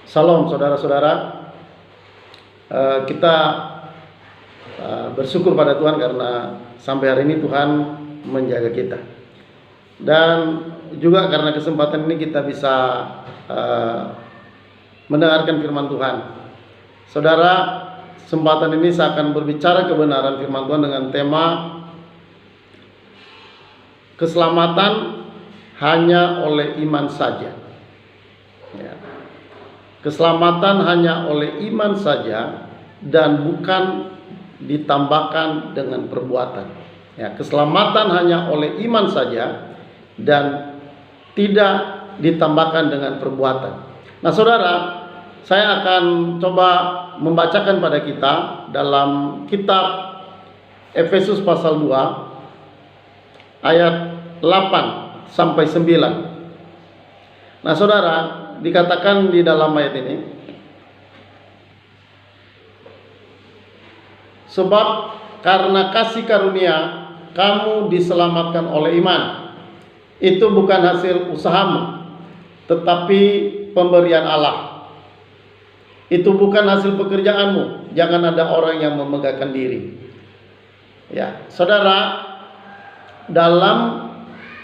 Salam saudara-saudara. Kita bersyukur pada Tuhan karena sampai hari ini Tuhan menjaga kita. Dan juga karena kesempatan ini kita bisa mendengarkan firman Tuhan. Saudara, kesempatan ini saya akan berbicara kebenaran firman Tuhan dengan tema keselamatan hanya oleh iman saja. Ya. Keselamatan hanya oleh iman saja dan bukan ditambahkan dengan perbuatan. Ya, keselamatan hanya oleh iman saja dan tidak ditambahkan dengan perbuatan. Nah, saudara, saya akan coba membacakan pada kita dalam kitab Efesus pasal 2 ayat 8 sampai 9. Nah, saudara, dikatakan di dalam ayat ini, sebab karena kasih karunia kamu diselamatkan oleh iman. Itu bukan hasil usahamu, tetapi pemberian Allah. Itu bukan hasil pekerjaanmu. Jangan ada orang yang memegahkan diri. Ya, saudara, dalam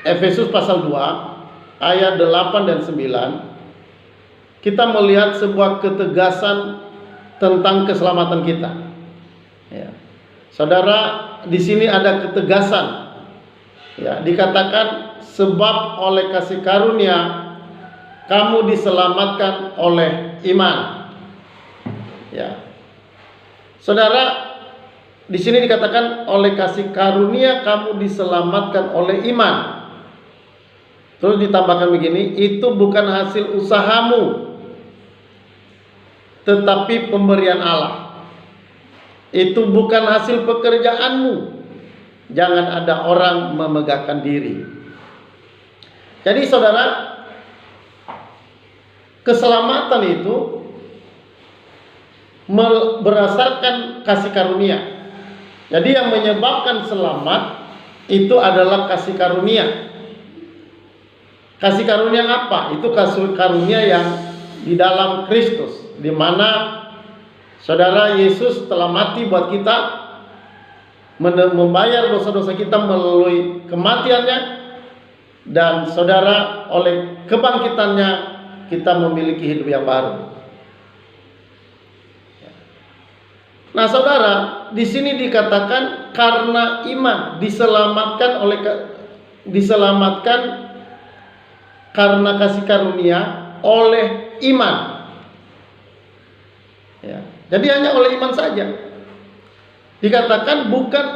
Efesus pasal 2 ayat 8 dan 9 kita melihat sebuah ketegasan tentang keselamatan kita. Ya. Saudara, di sini ada ketegasan. Ya, dikatakan sebab oleh kasih karunia kamu diselamatkan oleh iman. Ya. Saudara, di sini dikatakan oleh kasih karunia kamu diselamatkan oleh iman. Terus ditambahkan begini, itu bukan hasil usahamu, tetapi pemberian Allah. Itu bukan hasil pekerjaanmu. Jangan ada orang memegahkan diri. Jadi saudara, keselamatan itu berdasarkan kasih karunia. Jadi yang menyebabkan selamat itu adalah kasih karunia. Kasih karunia apa? Itu kasih karunia yang di dalam Kristus, di mana saudara Yesus telah mati buat kita, membayar dosa-dosa kita melalui kematiannya, dan saudara oleh kebangkitannya kita memiliki hidup yang baru. Nah, saudara, di sini dikatakan karena iman diselamatkan karena kasih karunia oleh iman. Ya. Jadi hanya oleh iman saja. Dikatakan bukan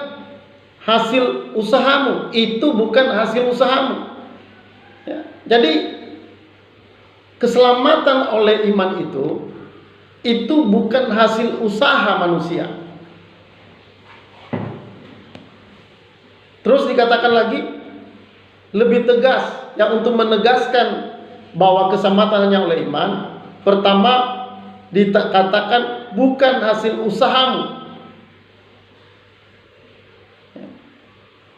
hasil usahamu, itu bukan hasil usahamu. Ya. Jadi keselamatan oleh iman itu bukan hasil usaha manusia. Terus dikatakan lagi lebih tegas, yang untuk menegaskan bahwa keselamatan hanya oleh iman. Pertama dikatakan bukan hasil usahamu.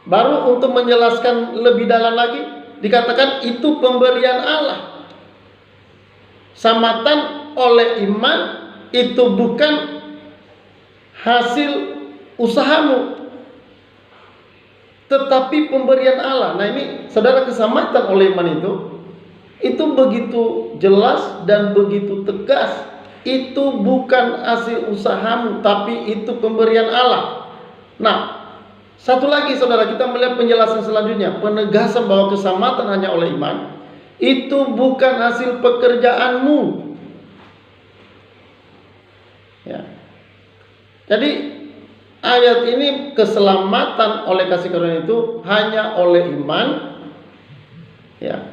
Baru untuk menjelaskan lebih dalam lagi dikatakan itu pemberian Allah. Keselamatan oleh iman itu bukan hasil usahamu, tetapi pemberian Allah. Nah, ini saudara, keselamatan oleh iman itu begitu jelas dan begitu tegas. Itu bukan hasil usahamu, tapi itu pemberian Allah. Nah, satu lagi saudara, kita melihat penjelasan selanjutnya, penegasan bahwa keselamatan hanya oleh iman. Itu bukan hasil pekerjaanmu. Ya. Jadi ayat ini, keselamatan oleh kasih karunia itu hanya oleh iman. Ya.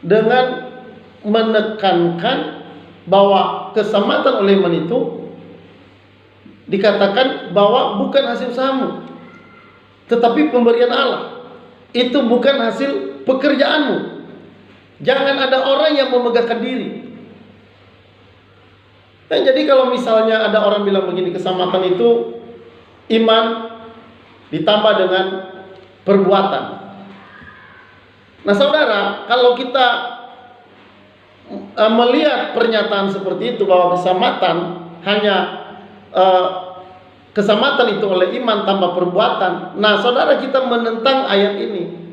Dengan menekankan bahwa keselamatan oleh iman itu dikatakan bahwa bukan hasil usahamu, tetapi pemberian Allah. Itu bukan hasil pekerjaanmu. Jangan ada orang yang memegahkan diri. Nah, jadi kalau misalnya ada orang bilang begini, keselamatan itu iman ditambah dengan perbuatan. Nah, saudara, kalau kita melihat pernyataan seperti itu bahwa keselamatan hanya keselamatan itu oleh iman tanpa perbuatan. Nah, saudara, kita menentang ayat ini.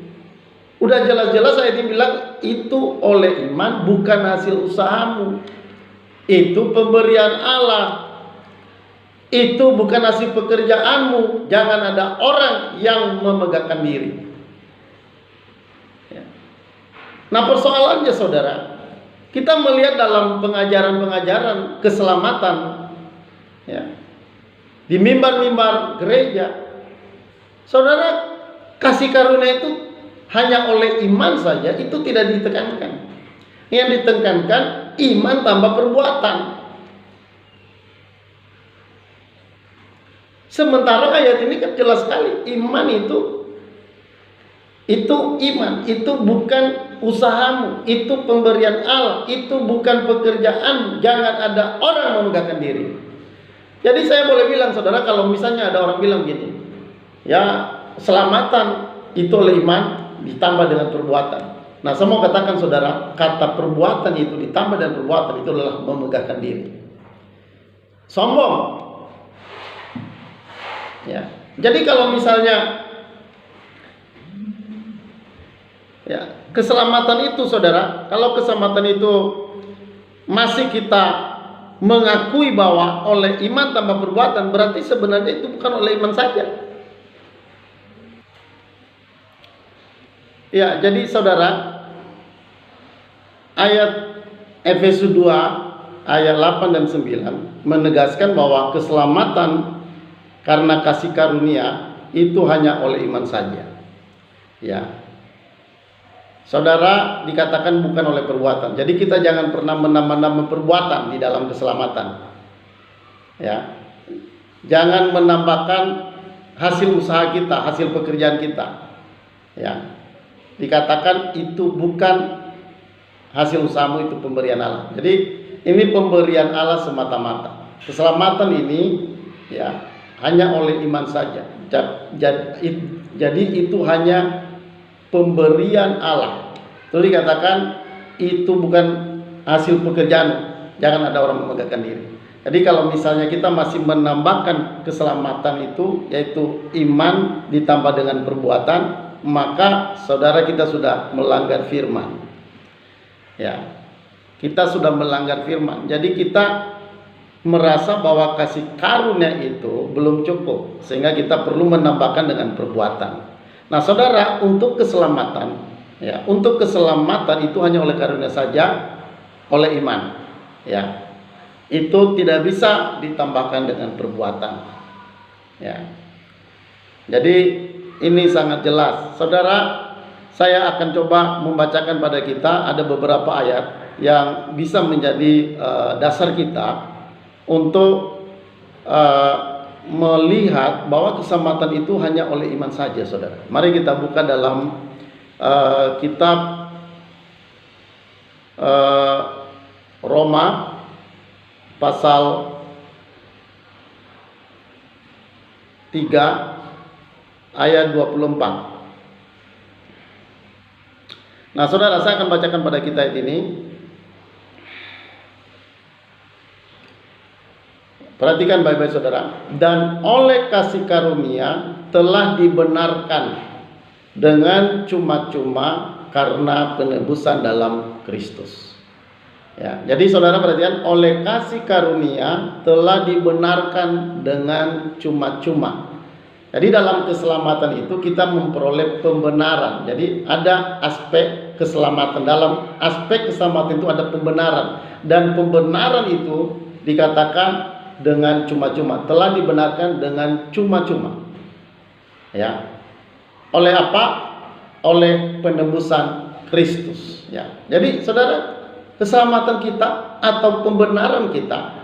Udah jelas-jelas ayat ini bilang itu oleh iman, bukan hasil usahamu. Itu pemberian Allah. Itu bukan hasil pekerjaanmu. Jangan ada orang yang memegahkan diri. Nah, persoalannya saudara, kita melihat dalam pengajaran-pengajaran keselamatan, ya, di mimbar-mimbar gereja, saudara, kasih karunia itu hanya oleh iman saja, itu tidak ditekankan. Yang ditekankan iman tanpa perbuatan. Sementara ayat ini kan jelas sekali, iman itu iman, itu bukan usahamu, itu pemberian Allah, itu bukan pekerjaan. Jangan ada orang memegahkan diri. Jadi saya boleh bilang saudara, kalau misalnya ada orang bilang gini, ya keselamatan itu oleh iman ditambah dengan perbuatan. Nah, saya mau katakan saudara, kata perbuatan itu ditambah dengan perbuatan itu adalah memegahkan diri. Sombong. Ya. Jadi kalau misalnya ya, keselamatan itu saudara, kalau keselamatan itu masih kita mengakui bahwa oleh iman tanpa perbuatan, berarti sebenarnya itu bukan oleh iman saja. Ya, jadi saudara, ayat Efesus 2 ayat 8 dan 9 menegaskan bahwa keselamatan karena kasih karunia itu hanya oleh iman saja. Ya. Saudara, dikatakan bukan oleh perbuatan. Jadi kita jangan pernah menambah-nambah perbuatan di dalam keselamatan. Ya. Jangan menambahkan hasil usaha kita, hasil pekerjaan kita. Ya. Dikatakan itu bukan hasil usahamu, itu pemberian Allah. Jadi ini pemberian Allah semata-mata. Keselamatan ini ya hanya oleh iman saja. Jadi itu hanya pemberian Allah. Itu dikatakan itu bukan hasil pekerjaan. Jangan ada orang memegahkan diri. Jadi kalau misalnya kita masih menambahkan keselamatan itu, yaitu iman ditambah dengan perbuatan, maka saudara kita sudah melanggar firman. Ya, kita sudah melanggar firman. Jadi kita merasa bahwa kasih karunia itu belum cukup, sehingga kita perlu menambahkan dengan perbuatan. Nah, saudara, untuk keselamatan, ya, untuk keselamatan itu hanya oleh karunia saja, oleh iman. Ya, itu tidak bisa ditambahkan dengan perbuatan. Ya, jadi ini sangat jelas, saudara. Saya akan coba membacakan pada kita ada beberapa ayat yang bisa menjadi dasar kita untuk melihat bahwa keselamatan itu hanya oleh iman saja, saudara. Mari kita buka dalam kitab Roma pasal 3 ayat 24. Nah, saudara, saya akan bacakan pada kita ini. Perhatikan baik-baik, saudara. Dan oleh kasih karunia telah dibenarkan dengan cuma-cuma karena penebusan dalam Kristus. Ya, jadi saudara perhatikan, oleh kasih karunia telah dibenarkan dengan cuma-cuma. Jadi dalam keselamatan itu kita memperoleh pembenaran. Jadi ada aspek keselamatan. Dalam aspek keselamatan itu ada pembenaran. Dan pembenaran itu dikatakan dengan cuma-cuma. Telah dibenarkan dengan cuma-cuma. Ya. Oleh apa? Oleh penebusan Kristus. Ya. Jadi saudara, keselamatan kita atau pembenaran kita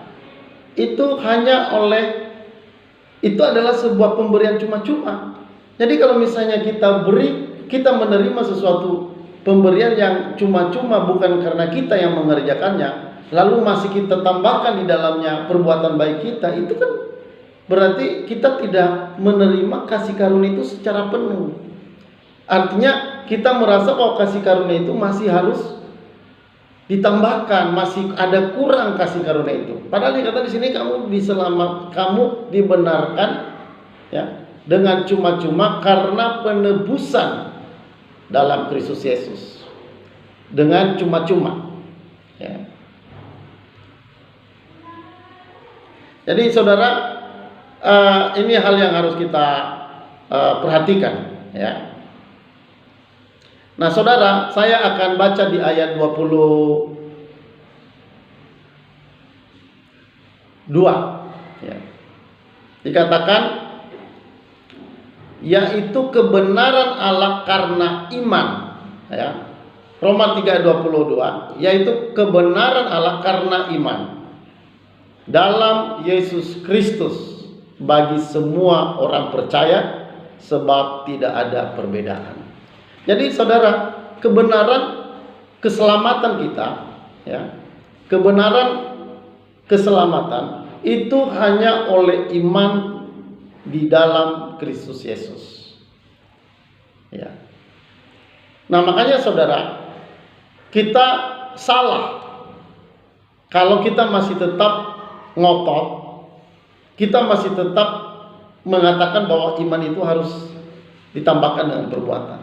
itu hanya itu adalah sebuah pemberian cuma-cuma. Jadi kalau misalnya kita menerima sesuatu pemberian yang cuma-cuma bukan karena kita yang mengerjakannya, lalu masih kita tambahkan di dalamnya perbuatan baik kita, itu kan berarti kita tidak menerima kasih karunia itu secara penuh. Artinya kita merasa bahwa kasih karunia itu masih harus ditambahkan, masih ada kurang kasih karunia itu. Padahal dikata di sini kamu dibenarkan ya dengan cuma-cuma karena penebusan dalam Kristus Yesus. Dengan cuma-cuma. Ya. Jadi saudara, ini hal yang harus kita perhatikan ya. Nah saudara, saya akan baca di ayat 22 ya. Dikatakan, yaitu kebenaran Allah karena iman ya. Roma 3:22, yaitu kebenaran Allah karena iman dalam Yesus Kristus bagi semua orang percaya, sebab tidak ada perbedaan. Jadi saudara, kebenaran keselamatan kita ya, kebenaran keselamatan itu hanya oleh iman di dalam Kristus Yesus ya. Nah makanya saudara, kita salah kalau kita masih tetap ngotot, kita masih tetap mengatakan bahwa iman itu harus ditambahkan dengan perbuatan.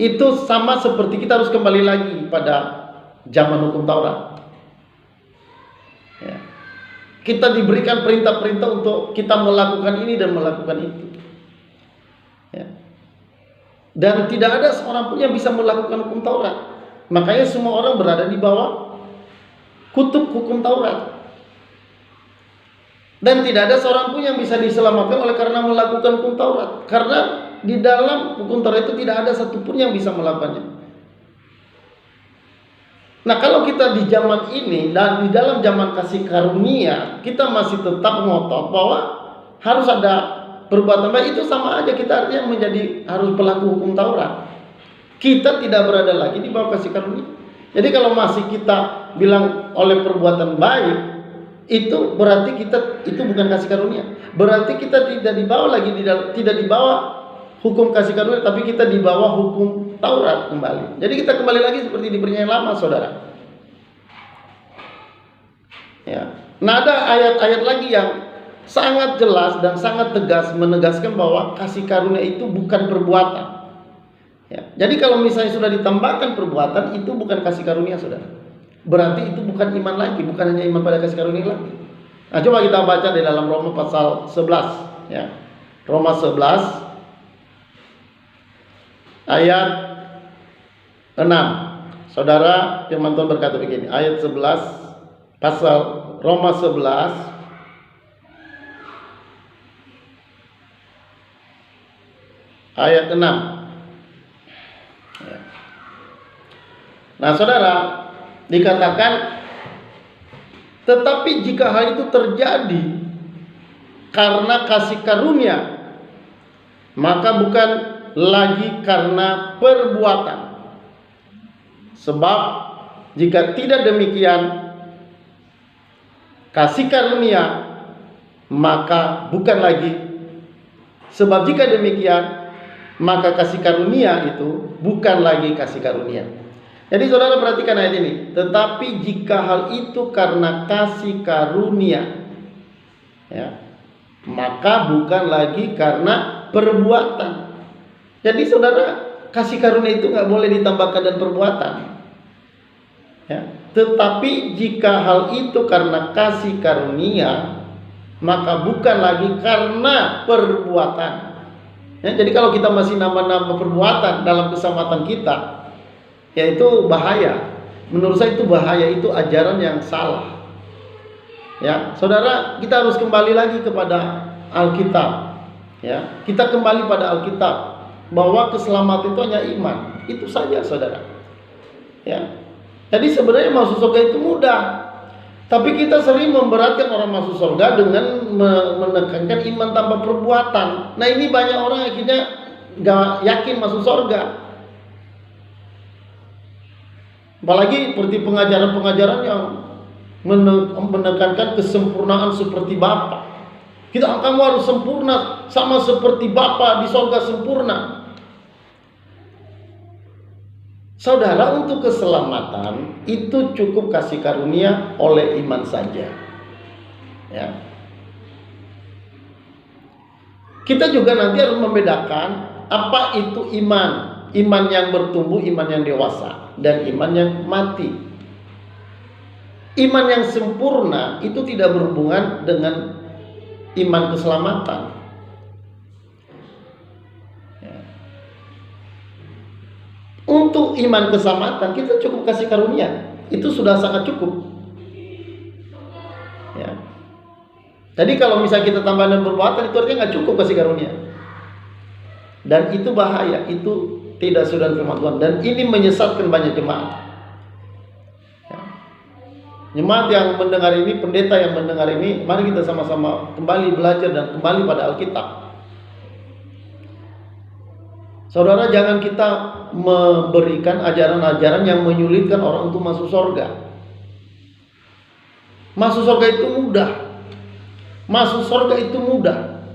Itu sama seperti kita harus kembali lagi pada zaman hukum Taurat ya. Kita diberikan perintah-perintah untuk kita melakukan ini dan melakukan itu ya. Dan tidak ada seorang pun yang bisa melakukan hukum Taurat. Makanya semua orang berada di bawah kutub hukum Taurat. Dan tidak ada seorang pun yang bisa diselamatkan oleh karena melakukan hukum Taurat. Karena di dalam hukum Taurat itu tidak ada satupun yang bisa melakukannya. Nah kalau kita di zaman ini dan di dalam zaman kasih karunia, kita masih tetap ngotot bahwa harus ada perbuatan baik, itu sama aja kita artinya menjadi harus pelaku hukum Taurat. Kita tidak berada lagi di bawah kasih karunia. Jadi kalau masih kita bilang oleh perbuatan baik, itu berarti kita itu bukan kasih karunia. Berarti kita tidak dibawa lagi tidak dibawa hukum kasih karunia, tapi kita dibawa hukum Taurat kembali. Jadi kita kembali lagi seperti di perjanjian lama, saudara. Ya. Nah ada ayat-ayat lagi yang sangat jelas dan sangat tegas menegaskan bahwa kasih karunia itu bukan perbuatan. Ya. Jadi kalau misalnya sudah ditambahkan perbuatan, itu bukan kasih karunia, saudara. Berarti itu bukan iman lagi, bukan hanya iman pada kasih karunia lagi. Nah coba kita baca di dalam Roma pasal 11 ya. Roma 11 ayat 6. Saudara, firman Tuhan berkata begini, ayat 11 pasal Roma 11 ayat 6. Nah saudara, dikatakan, tetapi jika hal itu terjadi karena kasih karunia, maka bukan lagi karena perbuatan. Sebab jika tidak demikian, kasih karunia maka bukan lagi. Sebab jika demikian, maka kasih karunia itu bukan lagi kasih karunia. Jadi saudara perhatikan ayat ini. Tetapi jika hal itu karena kasih karunia ya, maka bukan lagi karena perbuatan. Jadi saudara, kasih karunia itu nggak boleh ditambahkan dan perbuatan ya. Tetapi jika hal itu karena kasih karunia, maka bukan lagi karena perbuatan ya. Jadi kalau kita masih nambah-nambah perbuatan dalam keselamatan kita, ya itu bahaya. Menurut saya itu bahaya, itu ajaran yang salah ya. Saudara, kita harus kembali lagi kepada Alkitab ya. Kita kembali pada Alkitab bahwa keselamatan itu hanya iman. Itu saja saudara ya. Jadi sebenarnya masuk surga itu mudah, tapi kita sering memberatkan orang masuk surga dengan menekankan iman tanpa perbuatan. Nah ini banyak orang akhirnya gak yakin masuk surga. Apalagi seperti pengajaran-pengajaran yang menekankan kesempurnaan seperti Bapa. Kamu harus sempurna sama seperti Bapa di surga sempurna. Saudara, untuk keselamatan itu cukup kasih karunia oleh iman saja. Ya. Kita juga nanti harus membedakan apa itu iman. Iman yang bertumbuh, iman yang dewasa, dan iman yang mati. Iman yang sempurna itu tidak berhubungan dengan iman keselamatan. Ya. Untuk iman keselamatan kita cukup kasih karunia, itu sudah sangat cukup. Ya. Jadi kalau misalnya kita tambah dengan perbuatan, itu artinya nggak cukup kasih karunia. Dan itu bahaya, itu tidak sudah firman Tuhan. Dan ini menyesatkan banyak jemaat. Ya. Jemaat yang mendengar ini, pendeta yang mendengar ini, mari kita sama-sama kembali belajar dan kembali pada Alkitab. Saudara, jangan kita memberikan ajaran-ajaran yang menyulitkan orang untuk masuk surga. Masuk surga itu mudah. Masuk surga itu mudah.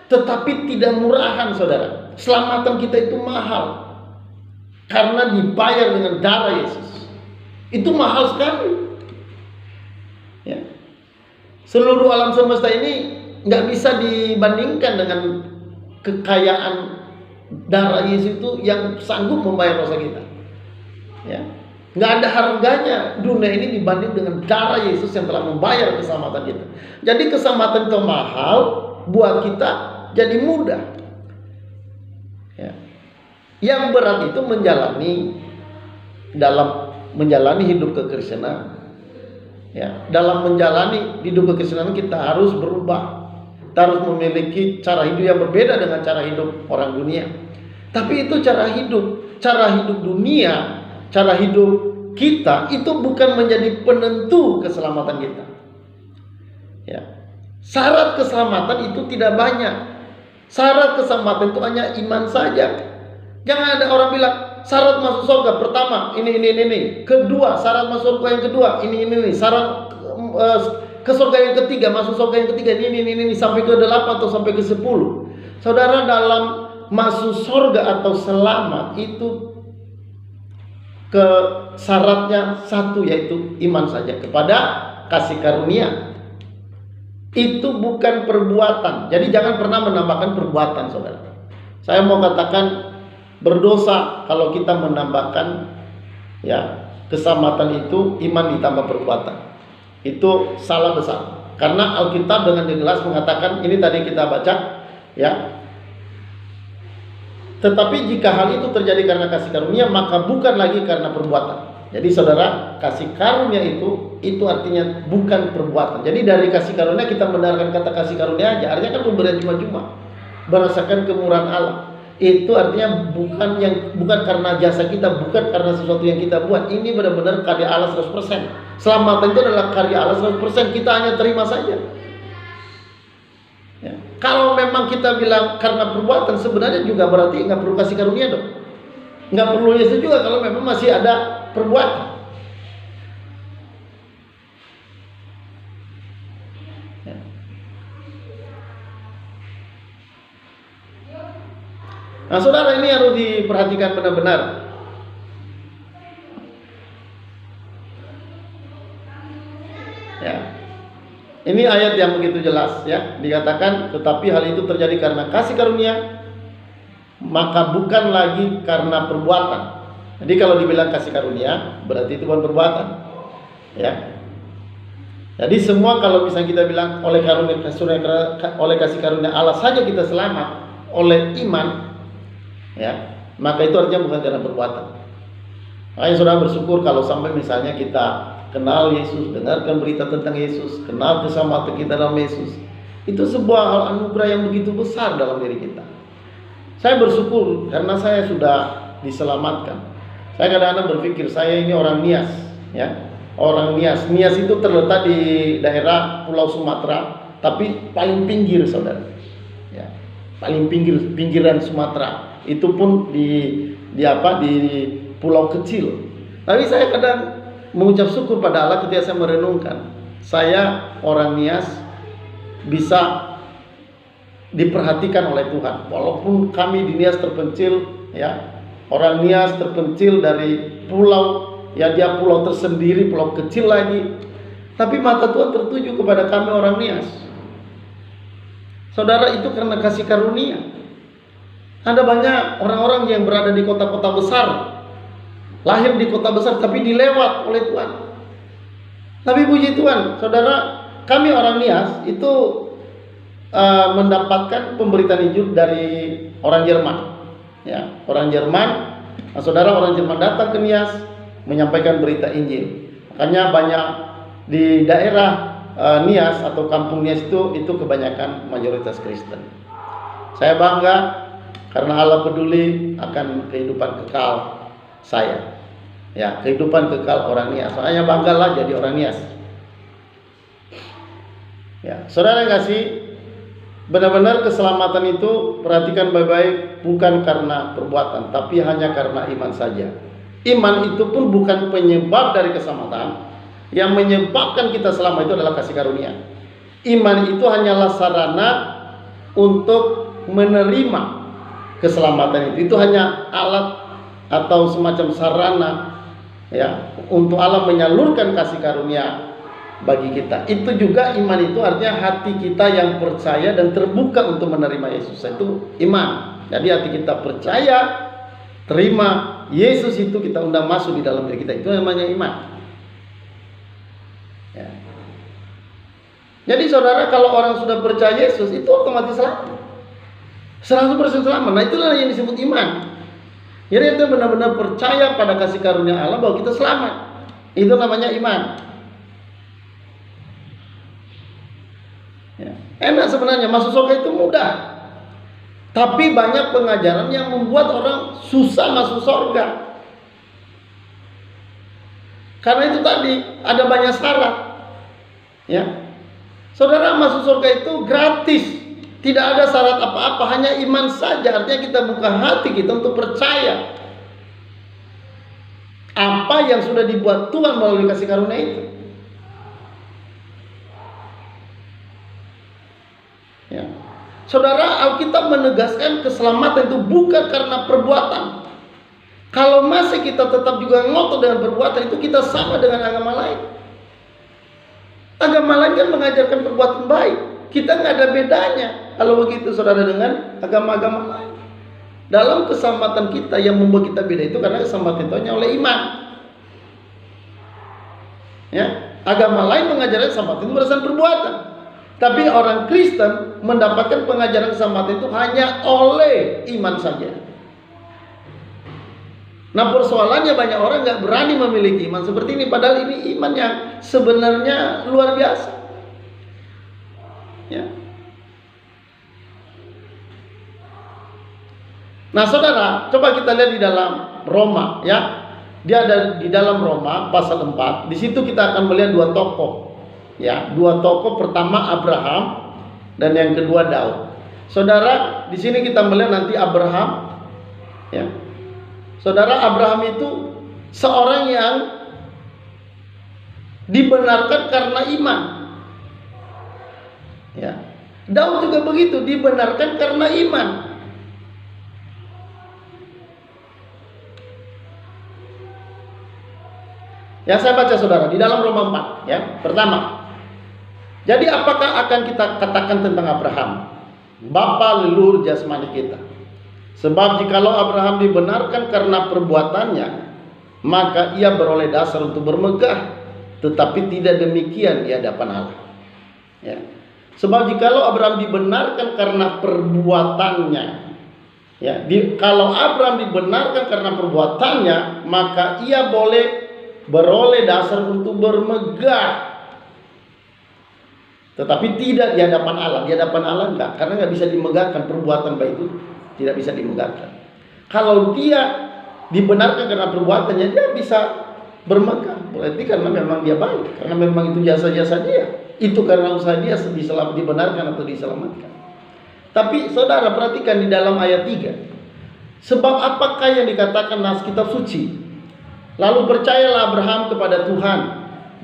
Tetapi tidak murahan, saudara. Selamatan kita itu mahal. Karena dibayar dengan darah Yesus. Itu mahal sekali. Ya. Seluruh alam semesta ini nggak bisa dibandingkan dengan kekayaan darah Yesus itu yang sanggup membayar dosa kita. Ya. Nggak ada harganya dunia ini dibanding dengan darah Yesus yang telah membayar keselamatan kita. Jadi keselamatan itu mahal, buat kita jadi mudah. Ya. Yang berat itu menjalani hidup kekristenan. Ya. Dalam menjalani hidup kekristenan kita harus berubah. Kita harus memiliki cara hidup yang berbeda dengan cara hidup orang dunia. Tapi itu cara hidup dunia. Cara hidup kita itu bukan menjadi penentu keselamatan kita. Ya. Syarat keselamatan itu tidak banyak. Syarat keselamatan itu hanya iman saja. Jangan ada orang bilang syarat masuk surga pertama ini. Kedua, syarat masuk surga yang kedua ini. Syarat ke surga yang ketiga, masuk surga yang ketiga ini sampai ke 8 atau sampai ke 10. Saudara, dalam masuk surga atau selamat itu ke syaratnya satu, yaitu iman saja kepada kasih karunia. Itu bukan perbuatan. Jadi jangan pernah menambahkan perbuatan, saudara. Saya mau katakan berdosa kalau kita menambahkan ya keselamatan itu iman ditambah perbuatan. Itu salah besar. Karena Alkitab dengan jelas mengatakan, ini tadi kita baca ya. Tetapi jika hal itu terjadi karena kasih karunia, maka bukan lagi karena perbuatan. Jadi saudara, kasih karunia itu artinya bukan perbuatan. Jadi dari kasih karunia kita mendengarkan kata kasih karunia aja, artinya kan pemberian cuma-cuma, merasakan kemurahan Allah. Itu artinya bukan karena jasa kita, bukan karena sesuatu yang kita buat. Ini benar-benar karya Allah 100%. Selamatan itu adalah karya Allah 100%. Kita hanya terima saja. Ya. Kalau memang kita bilang karena perbuatan, sebenarnya juga berarti nggak perlu kasih karunia dong. Nggak perlu Yesus juga kalau memang masih ada perbuatan. Ya. Nah, saudara, ini harus diperhatikan benar-benar. Ya. Ini ayat yang begitu jelas ya, dikatakan tetapi hal itu terjadi karena kasih karunia, maka bukan lagi karena perbuatan. Jadi kalau dibilang kasih karunia berarti itu bukan perbuatan. Ya. Jadi semua kalau misalnya kita bilang oleh kasih karunia Allah saja kita selamat oleh iman, ya, maka itu artinya bukan karena perbuatan. Makanya saudara bersyukur kalau sampai misalnya kita kenal Yesus, dengarkan berita tentang Yesus, kenal keselamatan kita dalam Yesus. Itu sebuah hal anugerah yang begitu besar dalam diri kita. Saya bersyukur karena saya sudah diselamatkan. Saya kadang-kadang berpikir saya ini orang Nias, ya. Orang Nias. Nias itu terletak di daerah Pulau Sumatera, tapi paling pinggir, saudara. Ya. Paling pinggiran Sumatera. Itu pun di pulau kecil. Tapi saya kadang mengucap syukur pada Allah ketika saya merenungkan, saya orang Nias bisa diperhatikan oleh Tuhan. Walaupun kami di Nias terpencil, ya, Orang Nias terpencil dari pulau, ya dia pulau tersendiri, pulau kecil lagi. Tapi mata Tuhan tertuju kepada kami orang Nias. Saudara, itu karena kasih karunia. Ada banyak orang-orang yang berada di kota-kota besar, lahir di kota besar, tapi dilewat oleh Tuhan. Tapi puji Tuhan, saudara, kami orang Nias itu mendapatkan pemberitaan Injil dari orang Jerman. Ya, orang Jerman, saudara, orang Jerman datang ke Nias menyampaikan berita Injil. Makanya banyak di daerah Nias atau kampung Nias itu kebanyakan mayoritas Kristen. Saya bangga karena Allah peduli akan kehidupan kekal saya. Ya, kehidupan kekal orang Nias. Soalnya banggalah jadi orang Nias. Ya, saudara yang kasih, benar-benar keselamatan itu perhatikan baik-baik, bukan karena perbuatan, tapi hanya karena iman saja. Iman itu pun bukan penyebab dari keselamatan. Yang menyebabkan kita selamat itu adalah kasih karunia. Iman itu hanyalah sarana untuk menerima keselamatan itu. Itu hanya alat atau semacam sarana, ya, untuk Allah menyalurkan kasih karunia bagi kita. Itu juga iman itu artinya hati kita yang percaya dan terbuka untuk menerima Yesus. Itu iman. Jadi hati kita percaya, terima Yesus, itu kita undang masuk di dalam diri kita. Itu namanya iman. Ya. Jadi saudara, kalau orang sudah percaya Yesus, itu otomatis selamat. 100% selamat. Nah, itulah yang disebut iman. Jadi itu benar-benar percaya pada kasih karunia Allah bahwa kita selamat. Itu namanya iman. Ya. Enak sebenarnya, masuk surga itu mudah. Tapi banyak pengajaran yang membuat orang susah masuk surga. Karena itu tadi ada banyak syarat. Ya. Saudara, masuk surga itu gratis. Tidak ada syarat apa-apa, hanya iman saja. Artinya kita buka hati kita untuk percaya apa yang sudah dibuat Tuhan melalui kasih karunia itu. Ya. Saudara, Alkitab menegaskan keselamatan itu bukan karena perbuatan. Kalau masih kita tetap juga ngotot dengan perbuatan, itu kita sama dengan agama lain. Agama lain kan mengajarkan perbuatan baik. Kita nggak ada bedanya kalau begitu, saudara, dengan agama-agama lain. Dalam keselamatan kita yang membuat kita beda itu karena keselamatan itu hanya oleh iman. Ya, agama lain mengajarkan keselamatan itu berdasarkan perbuatan. Tapi orang Kristen mendapatkan pengajaran keselamatan itu hanya oleh iman saja. Nah, persoalannya banyak orang nggak berani memiliki iman seperti ini, padahal ini iman yang sebenarnya luar biasa. Ya. Nah, saudara, coba kita lihat di dalam Roma, ya. Dia ada di dalam Roma pasal 4. Di situ kita akan melihat dua tokoh. Ya, dua tokoh, pertama Abraham dan yang kedua Daud. Saudara, di sini kita melihat nanti Abraham, ya. Saudara, Abraham itu seorang yang dibenarkan karena iman. Ya. Daud juga begitu, dibenarkan karena iman. Ya, saya baca saudara di dalam Roma 4, ya. Pertama, jadi apakah akan kita katakan tentang Abraham, bapa leluhur jasmani kita? Sebab jikalau Abraham dibenarkan karena perbuatannya, maka ia beroleh dasar untuk bermegah, tetapi tidak demikian di hadapan Allah. Ya. Sebab jikalau Abraham dibenarkan karena perbuatannya, ya, kalau Abraham dibenarkan karena perbuatannya, maka ia boleh beroleh dasar untuk bermegah, tetapi tidak di hadapan Allah. Di hadapan Allah enggak, karena nggak bisa dimegahkan. Perbuatan baik itu tidak bisa dimegahkan. Kalau dia dibenarkan karena perbuatannya, dia bisa bermegah. Berarti karena memang dia baik, karena memang itu jasa-jasa dia. Itu karena usaha dia dibenarkan atau diselamatkan. Tapi saudara perhatikan di dalam ayat 3. Sebab apakah yang dikatakan nas kitab suci? Lalu percayalah Abraham kepada Tuhan,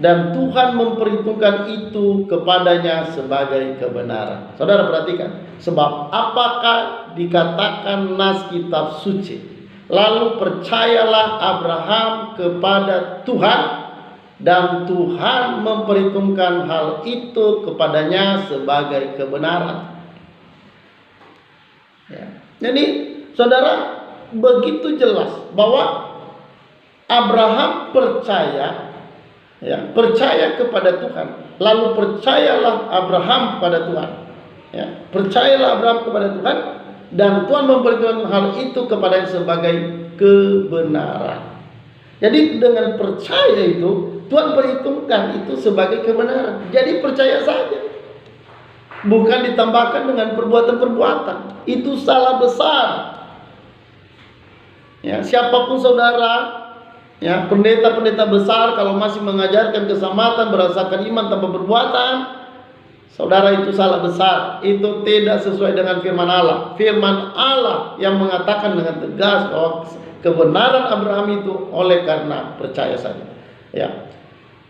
dan Tuhan memperhitungkan itu kepadanya sebagai kebenaran. Saudara perhatikan, sebab apakah dikatakan nas kitab suci? Lalu percayalah Abraham kepada Tuhan, dan Tuhan memperhitungkan hal itu kepadanya sebagai kebenaran. Ya. Jadi saudara, begitu jelas bahwa Abraham percaya, ya, percaya kepada Tuhan. Lalu percayalah Abraham kepada Tuhan, ya, percayalah Abraham kepada Tuhan, dan Tuhan memperhitungkan hal itu kepadanya sebagai kebenaran. Jadi dengan percaya itu Tuhan perhitungkan itu sebagai kebenaran. Jadi percaya saja, bukan ditambahkan dengan perbuatan-perbuatan. Itu salah besar. Ya, siapapun saudara, ya, pendeta-pendeta besar kalau masih mengajarkan keselamatan berdasarkan iman tanpa perbuatan, saudara, itu salah besar. Itu tidak sesuai dengan firman Allah. Firman Allah yang mengatakan dengan tegas bahwa kebenaran Abraham itu oleh karena percaya saja. Ya,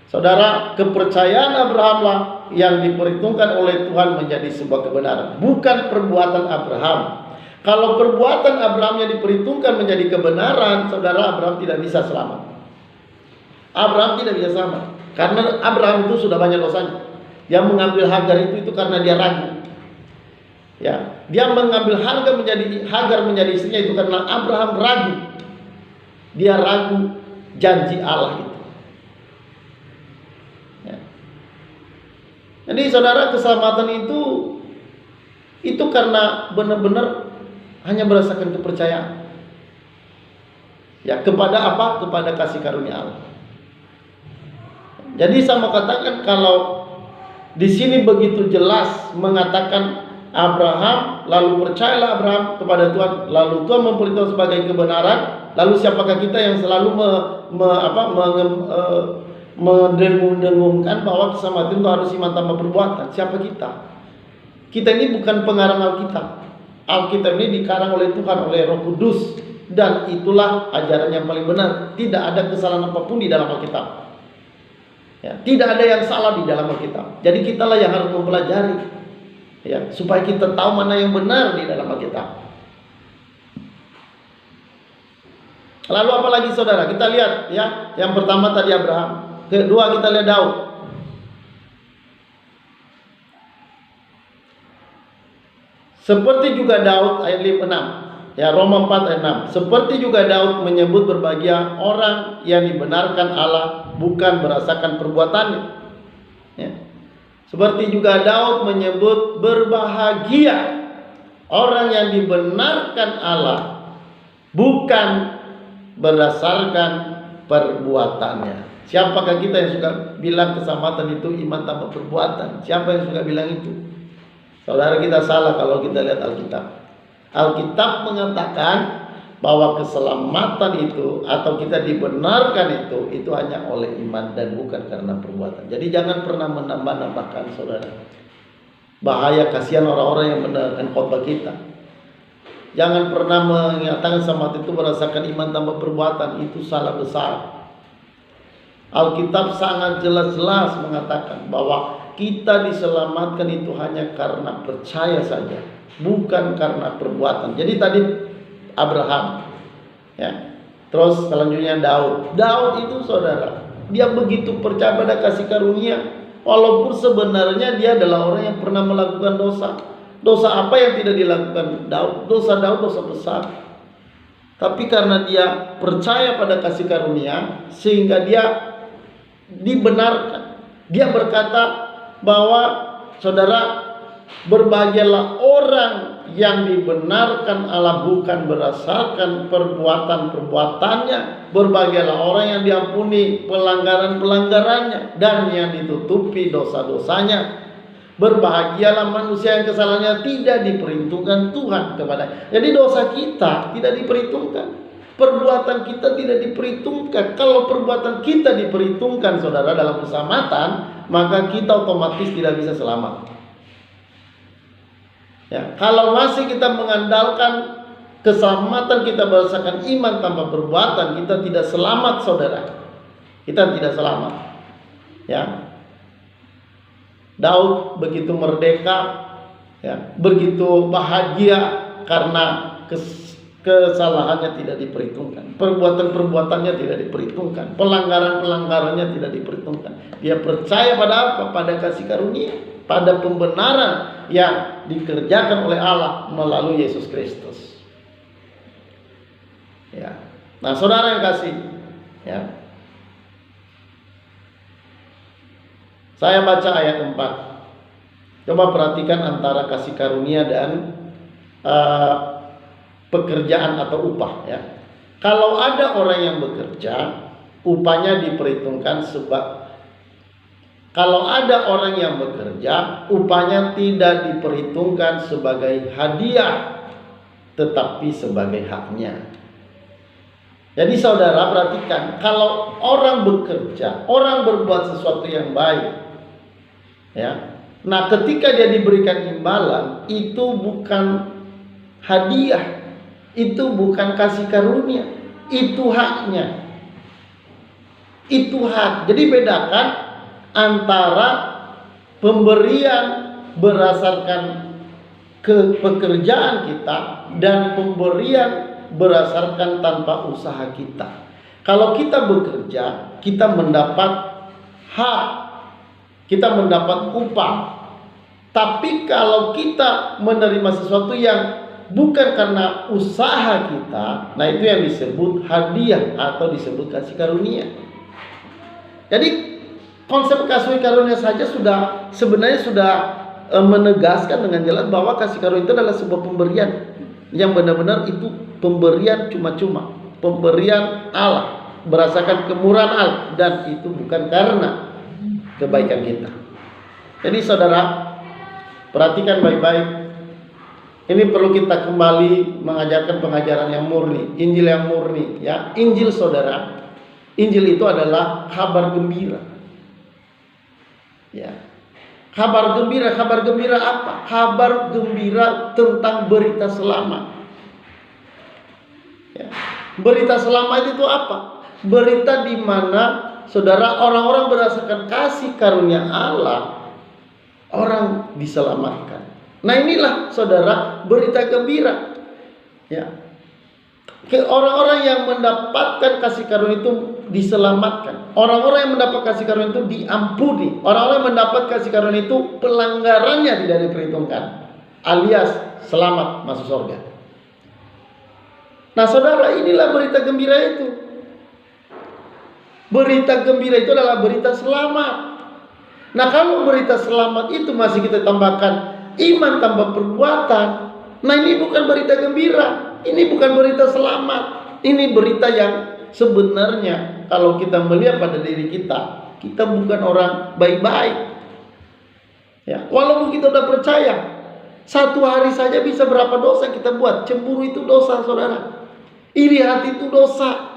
saudara, kepercayaan Abrahamlah yang diperhitungkan oleh Tuhan menjadi sebuah kebenaran, bukan perbuatan Abraham. Kalau perbuatan Abraham yang diperhitungkan menjadi kebenaran, saudara, Abraham tidak bisa selamat. Abraham tidak bisa selamat karena Abraham itu sudah banyak dosanya. Yang mengambil Hagar itu karena dia ragu. Ya, dia mengambil Hagar menjadi istrinya itu karena Abraham ragu. Dia ragu janji Allah itu. Ya. Jadi saudara, keselamatan itu karena benar-benar hanya berdasarkan kepercayaan. Ya, kepada apa? Kepada kasih karunia Allah. Jadi saya mau katakan, kalau di sini begitu jelas mengatakan Abraham, lalu percayalah Abraham kepada Tuhan, lalu Tuhan memperhitungkan sebagai kebenaran. Lalu siapakah kita yang selalu mendengung-dengungkan bahwa keselamatan itu harus iman tanpa perbuatan? Siapa kita? Kita ini bukan pengarang Alkitab. Alkitab ini dikarang oleh Tuhan, oleh Roh Kudus, dan itulah ajaran yang paling benar. Tidak ada kesalahan apapun di dalam Alkitab. Ya, tidak ada yang salah di dalam Alkitab. Jadi kitalah yang harus mempelajari, ya, supaya kita tahu mana yang benar di dalam Alkitab. Lalu apa lagi saudara? Kita lihat, ya, yang pertama tadi Abraham, kedua kita lihat Daud. Seperti juga Daud, ayat 6. Ya, Roma 4 ayat 6. Seperti juga Daud menyebut berbahagia orang yang dibenarkan Allah bukan berdasarkan perbuatannya. Ya. Seperti juga Daud menyebut berbahagia orang yang dibenarkan Allah bukan berdasarkan perbuatannya. Siapakah kita yang suka bilang keselamatan itu iman tanpa perbuatan? Siapa yang suka bilang itu? Saudara, kita salah kalau kita lihat Alkitab. Alkitab mengatakan bahwa keselamatan itu atau kita dibenarkan itu hanya oleh iman dan bukan karena perbuatan. Jadi jangan pernah menambah-nambahkan, saudara. Bahaya, kasihan orang-orang yang mendengarkan khotbah kita. Jangan pernah mengatakan keselamatan itu berdasarkan iman tanpa perbuatan. Itu salah besar. Alkitab sangat jelas-jelas mengatakan bahwa kita diselamatkan itu hanya karena percaya saja, bukan karena perbuatan. Jadi tadi Abraham, ya. Terus selanjutnya Daud. Daud itu saudara, dia begitu percaya pada kasih karunia, walaupun sebenarnya dia adalah orang yang pernah melakukan dosa. Dosa apa yang tidak dilakukan Daud? Dosa Daud dosa besar. Tapi karena dia percaya pada kasih karunia, sehingga dia dibenarkan. Dia berkata bahwa saudara, berbahagialah orang yang dibenarkan Allah bukan berdasarkan perbuatan-perbuatannya. Berbahagialah orang yang diampuni pelanggaran-pelanggarannya dan yang ditutupi dosa-dosanya. Berbahagialah manusia yang kesalahannya tidak diperhitungkan Tuhan kepada. Jadi dosa kita tidak diperhitungkan, perbuatan kita tidak diperhitungkan. Kalau perbuatan kita diperhitungkan, saudara, dalam keselamatan, maka kita otomatis tidak bisa selamat. Ya, kalau masih kita mengandalkan keselamatan kita berdasarkan iman tanpa perbuatan, kita tidak selamat, saudara. Kita tidak selamat. Ya. Daud begitu merdeka, ya, begitu bahagia karena kesalahannya tidak diperhitungkan, perbuatan-perbuatannya tidak diperhitungkan, pelanggaran-pelanggarannya tidak diperhitungkan. Dia percaya pada apa? Pada kasih karunia, pada pembenaran yang dikerjakan oleh Allah melalui Yesus Kristus. Ya. Nah, saudara yang kasih, ya. Saya baca ayat 4. Coba perhatikan antara kasih karunia dan pekerjaan atau upah, ya. Kalau ada orang yang bekerja, upahnya diperhitungkan kalau ada orang yang bekerja, upahnya tidak diperhitungkan sebagai hadiah, tetapi sebagai haknya. Jadi saudara perhatikan, kalau orang bekerja, orang berbuat sesuatu yang baik, ya. Nah, ketika dia diberikan imbalan, itu bukan hadiah, itu bukan kasih karunia, itu haknya. Itu hak. Jadi bedakan antara pemberian berdasarkan pekerjaan kita dan pemberian berdasarkan tanpa usaha kita. Kalau kita bekerja, kita mendapat hak, kita mendapat upah. Tapi kalau kita menerima sesuatu yang bukan karena usaha kita, nah itu yang disebut hadiah atau disebut kasih karunia. Jadi konsep kasih karunia saja sebenarnya sudah menegaskan dengan jelas bahwa kasih karunia itu adalah sebuah pemberian yang benar-benar itu pemberian cuma-cuma, pemberian Allah berdasarkan kemurahan Allah, dan itu bukan karena kebaikan kita. Jadi saudara perhatikan baik-baik. Ini perlu kita kembali mengajarkan pengajaran yang murni, Injil yang murni, ya. Injil saudara, Injil itu adalah kabar gembira. Ya. Kabar gembira apa? Kabar gembira tentang berita selamat. Ya. Berita selamat itu apa? Berita di mana saudara, orang-orang berdasarkan kasih karunia Allah, orang diselamatkan. Nah, inilah saudara berita gembira. Ya. Orang-orang yang mendapatkan kasih karunia itu diselamatkan. Orang-orang yang mendapat kasih karunia itu diampuni. Orang-orang yang mendapat kasih karunia itu pelanggarannya tidak diperhitungkan, alias selamat masuk surga. Nah, saudara, inilah berita gembira itu. Berita gembira itu adalah berita selamat. Nah, kalau berita selamat itu masih kita tambahkan iman tambah perbuatan, nah ini bukan berita gembira, ini bukan berita selamat. Ini berita yang sebenarnya kalau kita melihat pada diri kita, kita bukan orang baik-baik. Ya, walaupun kita udah percaya, satu hari saja bisa berapa dosa kita buat. Cemburu itu dosa, saudara. Iri hati itu dosa.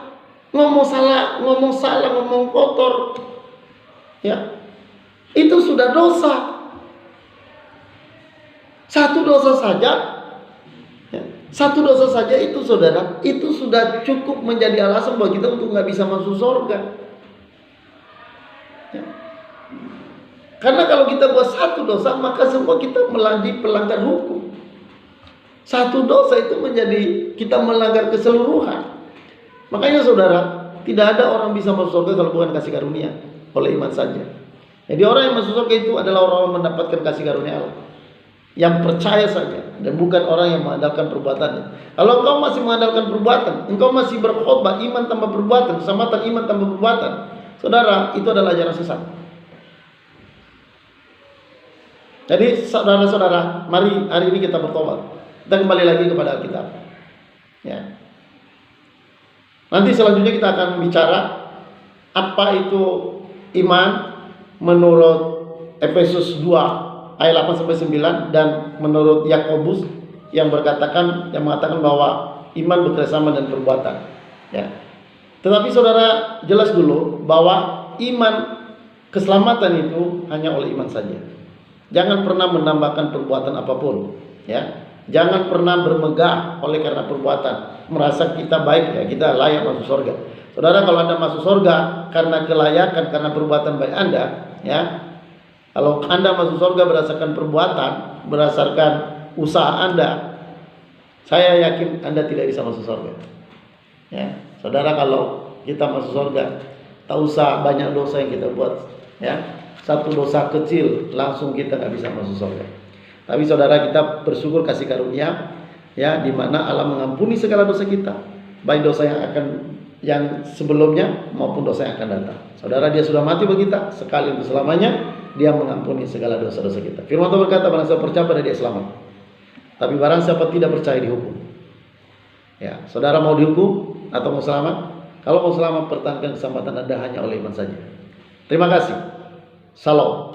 Ngomong salah, ngomong kotor, ya, itu sudah dosa. Satu dosa saja itu saudara, itu sudah cukup menjadi alasan bahwa kita untuk nggak bisa masuk surga. Ya. Karena kalau kita buat satu dosa, maka semua kita melanggar pelanggar hukum. Satu dosa itu menjadi kita melanggar keseluruhan. Makanya saudara, tidak ada orang bisa masuk surga kalau bukan kasih karunia oleh iman saja. Jadi orang yang masuk surga itu adalah orang yang mendapatkan kasih karunia Allah, yang percaya saja, dan bukan orang yang mengandalkan perbuatannya. Kalau engkau masih mengandalkan perbuatan, engkau masih berkhotbah iman tanpa perbuatan, keselamatan iman tanpa perbuatan, saudara, itu adalah ajaran sesat. Jadi saudara-saudara, mari hari ini kita bertobat. Kita kembali lagi kepada Alkitab. Ya. Nanti selanjutnya kita akan bicara apa itu iman menurut Efesus 2 ayat 8 sampai 9 dan menurut Yakobus yang mengatakan bahwa iman bekerjasama dengan perbuatan. Ya. Tetapi saudara jelas dulu bahwa iman keselamatan itu hanya oleh iman saja. Jangan pernah menambahkan perbuatan apapun, ya. Jangan pernah bermegah oleh karena perbuatan, merasa kita baik, ya, kita layak masuk surga. Saudara, kalau Anda masuk surga karena kelayakan, karena perbuatan baik Anda, ya. Kalau Anda masuk surga berdasarkan perbuatan, berdasarkan usaha Anda, Saya yakin Anda tidak bisa masuk surga. Ya, saudara, kalau kita masuk surga, tak usah banyak dosa yang kita buat. Ya, satu dosa kecil langsung kita nggak bisa masuk surga. Tapi saudara, kita bersyukur kasih karunia, ya, di mana Allah mengampuni segala dosa kita, baik dosa yang sebelumnya maupun dosa yang akan datang. Saudara, Dia sudah mati bagi kita sekali untuk selamanya. Dia mengampuni segala dosa-dosa kita. Firman Tuhan berkata, barang siapa percaya pada Dia selamat. Tapi barang siapa tidak percaya dihukum. Ya, saudara mau dihukum atau mau selamat? Kalau mau selamat, pertahankan keselamatan Anda hanya oleh iman saja. Terima kasih. Salam.